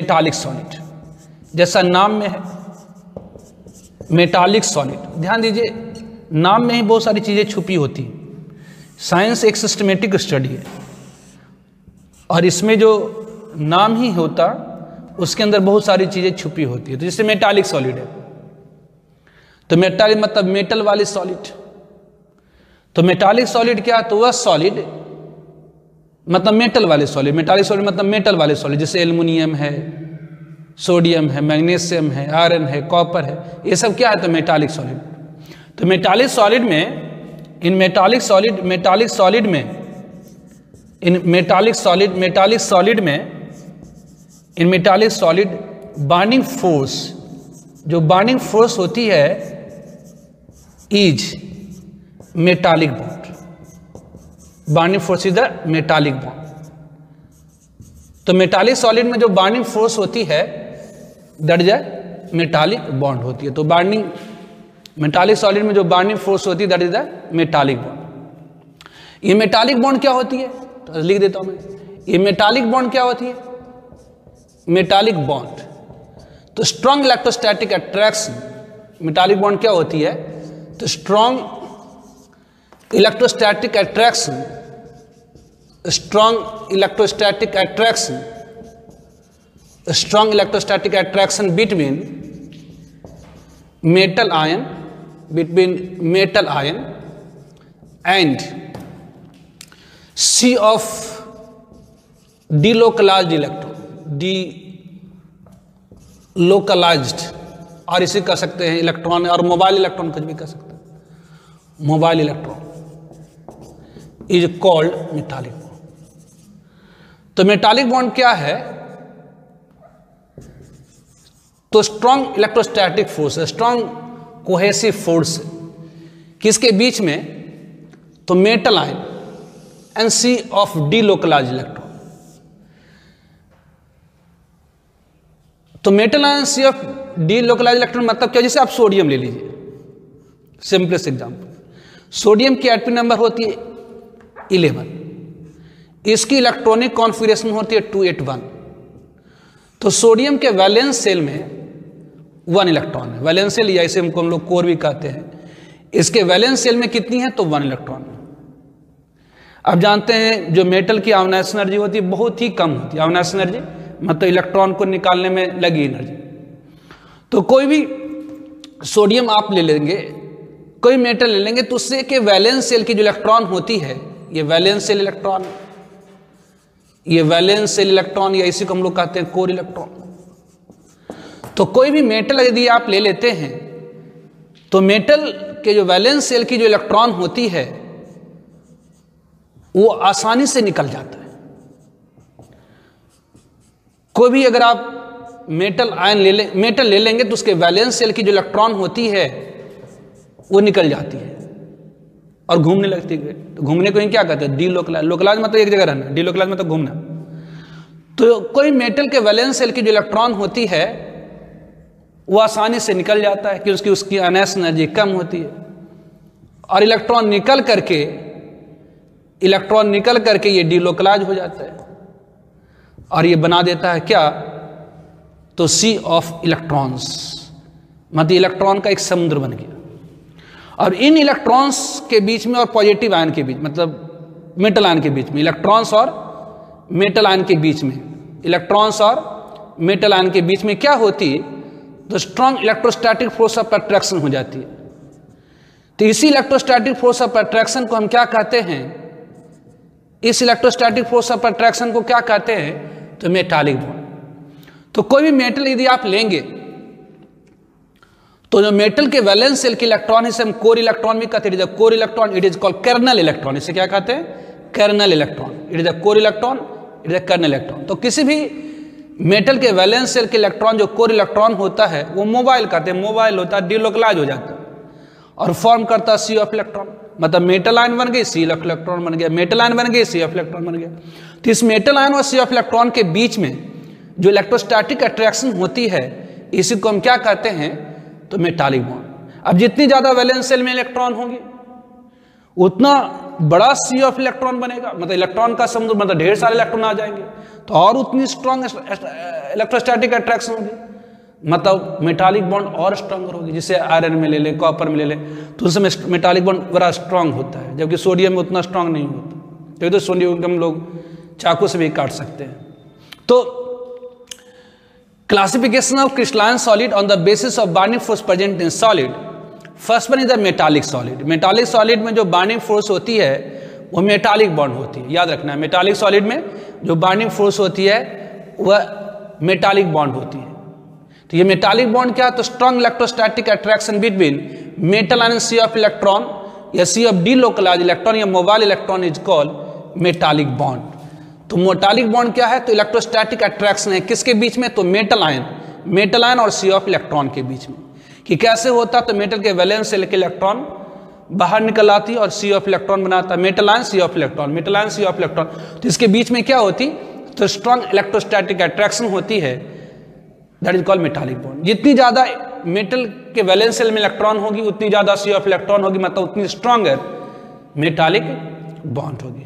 Metallic solid, जैसा नाम में है मेटालिक सॉलिड। ध्यान दीजिए, नाम में ही बहुत सारी चीज़ें छुपी होती हैं। साइंस एक सिस्टमेटिक स्टडी है और इसमें जो नाम ही होता उसके अंदर बहुत सारी चीज़ें छुपी होती है। तो जैसे मेटालिक सॉलिड है, तो मेटालिक मतलब मेटल वाली सॉलिड। तो मेटालिक सॉलिड क्या है? तो वह सॉलिड मतलब मेटल वाले सॉलिड। मेटालिक सॉलिड मतलब मेटल वाले सॉलिड, जैसे एल्युमिनियम है, सोडियम है, मैग्नीशियम है, आयरन है, कॉपर है, ये सब क्या है? तो मेटालिक सॉलिड। तो मेटालिक सॉलिड में इन मेटालिक सॉलिड बाइंडिंग फोर्स, जो बाइंडिंग फोर्स होती है is metallic bond. Binding force is the metallic bond. तो मेटालिक सॉलिड में जो बाइंडिंग फोर्स होती है that is a metallic bond होती है। तो बाइंडिंग मेटालिक सॉलिड में जो बाइंडिंग फोर्स होती है that is the metallic bond. ये मेटालिक बॉन्ड क्या होती है? तो लिख देता हूं मैं, ये मेटालिक बॉन्ड क्या होती है? Metallic bond. तो strong electrostatic attraction, metallic bond क्या होती है? तो strong electrostatic attraction, strong electrostatic attraction between metal ion and sea of delocalized electron, delocalized, और इसे कह सकते हैं इलेक्ट्रॉन, और मोबाइल इलेक्ट्रॉन कुछ भी कह सकते हैं। Mobile electron is called metallic bond. तो मेटालिक बॉन्ड क्या है? तो strong electrostatic force, strong cohesive force किसके बीच में? तो metal ion and sea of delocalized electron. तो metal ion sea of delocalized electron मतलब क्या? जैसे आप सोडियम ले लीजिए, सिंपलेस्ट एग्जांपल। सोडियम की एटॉमिक नंबर होती है 11, इसकी इलेक्ट्रॉनिक कॉन्फ़िगरेशन होती है 281। तो सोडियम के वैलेंस सेल में 1 इलेक्ट्रॉन है। वैलेंस सेल या इसे हम लोग कोर भी कहते हैं। इसके वैलेंस सेल में कितनी है? तो 1 इलेक्ट्रॉन। अब जानते हैं जो मेटल की आयनाइज एनर्जी होती है बहुत ही कम होती है। आयनाइज एनर्जी मतलब इलेक्ट्रॉन को निकालने में लगी एनर्जी। तो कोई भी सोडियम आप ले लेंगे, कोई मेटल ले लेंगे, तो उससे के वैलेंस सेल की जो इलेक्ट्रॉन होती है, ये वैलेंस सेल इलेक्ट्रॉन, ये वैलेंस सेल इलेक्ट्रॉन, या इसी को हम लोग कहते हैं कोर इलेक्ट्रॉन। तो कोई भी मेटल यदि आप ले लेते हैं तो मेटल के जो वैलेंस सेल की जो इलेक्ट्रॉन होती है वो आसानी से निकल जाता है। कोई भी अगर आप मेटल ले लेंगे तो उसके वैलेंस सेल की जो इलेक्ट्रॉन होती है वो निकल जाती है और घूमने लगती है। तो घूमने को क्या कहते हैं? डीलोकलाइज। लोकलाइज मतलब एक जगह रहना, डीलोकलाइज मतलब घूमना। तो कोई मेटल के वैलेंस सेल की जो इलेक्ट्रॉन होती है वो आसानी से निकल जाता है क्योंकि उसकी आयनाइज एनर्जी कम होती है, और इलेक्ट्रॉन निकल करके ये डीलोकलाइज हो जाता है और ये बना देता है क्या? तो सी ऑफ इलेक्ट्रॉन्स, मतलब इलेक्ट्रॉन का एक समुद्र बन गया। और इन इलेक्ट्रॉन्स के बीच में और पॉजिटिव आयन के बीच, मतलब मेटल आयन के बीच में, इलेक्ट्रॉन्स और मेटल आयन के बीच में क्या होती है? तो strong electrostatic force of attraction हो जाती है। तो इसी इलेक्ट्रोस्टैटिक फोर्स ऑफ अट्रैक्शन को हम क्या कहते हैं? इस इलेक्ट्रोस्टैटिक फोर्स ऑफ अट्रैक्शन को क्या कहते हैं? तो मेटालिक बॉन्ड। तो कोई भी मेटल यदि आप लेंगे तो जो मेटल के वैलेंस सेल के इलेक्ट्रॉन, इसे हम कोर इलेक्ट्रॉन भी कहते हैं। Core electron it is called kernel electron. इसे क्या कहते हैं? Kernel electron. It is a core electron, it is a kernel electron. तो किसी भी मेटल के वैलेंस सेल के इलेक्ट्रॉन जो कोर इलेक्ट्रॉन होता है वो मोबाइल कहते हैं, मोबाइल होता है, डीलोकलाइज हो जाता है और फॉर्म करता है सी ऑफ इलेक्ट्रॉन। मतलब मेटल आयन बन गई, सी ऑफ इलेक्ट्रॉन बन गया, मेटल आयन बन गई, सी ऑफ इलेक्ट्रॉन बन गया। तो इस मेटल आयन और सी ऑफ इलेक्ट्रॉन के बीच में जो इलेक्ट्रोस्टैटिक अट्रैक्शन होती है इसी को हम क्या कहते हैं? तो मेटालिक बॉन्ड। अब जितनी ज्यादा वैलेंस सेल में इलेक्ट्रॉन होंगे उतना बड़ा सी ऑफ इलेक्ट्रॉन बनेगा, मतलब इलेक्ट्रॉन का समुद्र, मतलब ढेर सारे इलेक्ट्रॉन आ जाएंगे, तो और उतनी स्ट्रॉन्ग इलेक्ट्रोस्टैटिक अट्रैक्शन होगी, मतलब मेटालिक बॉन्ड और स्ट्रांगर होगी। जिसे आयरन में ले ले, कॉपर में ले ले, तो उसमें मेटालिक बॉन्ड बड़ा स्ट्रांग होता है, जबकि सोडियम में उतना स्ट्रांग नहीं होता। तो सोडियम हम लोग चाकू से भी काट सकते हैं। तो classification of crystalline solid on the basis of binding force present in solid. First one is the metallic solid. Metallic solid में जो बाइंडिंग फोर्स होती है वो मेटालिक बॉन्ड होती है, याद रखना है। मेटालिक सॉलिड में जो बाइंडिंग फोर्स होती है वह मेटालिक बॉन्ड होती है। तो ये मेटालिक बॉन्ड क्या है? तो strong electrostatic attraction between metal and sea of electron या सी ऑफ डीलोकलाइज्ड इलेक्ट्रॉन या mobile electron is called metallic bond. तो मेटालिक बॉन्ड क्या है? तो इलेक्ट्रोस्टैटिक अट्रैक्शन है किसके बीच में? तो मेटल आयन और सी ऑफ इलेक्ट्रॉन के बीच में। कि कैसे होता? तो मेटल के वैलेंस से लेकर इलेक्ट्रॉन बाहर निकल आती है और सी ऑफ इलेक्ट्रॉन बनाता है, metal ion sea of electron, metal ion sea of electron. तो इसके बीच में क्या होती? तो स्ट्रॉन्ग इलेक्ट्रोस्टैटिक अट्रैक्शन होती है, that is called metallic bond. जितनी ज्यादा मेटल के वैलेंस शेल में इलेक्ट्रॉन होगी उतनी ज्यादा सी ऑफ इलेक्ट्रॉन होगी, मतलब उतनी स्ट्रॉन्गर मेटालिक बॉन्ड होगी।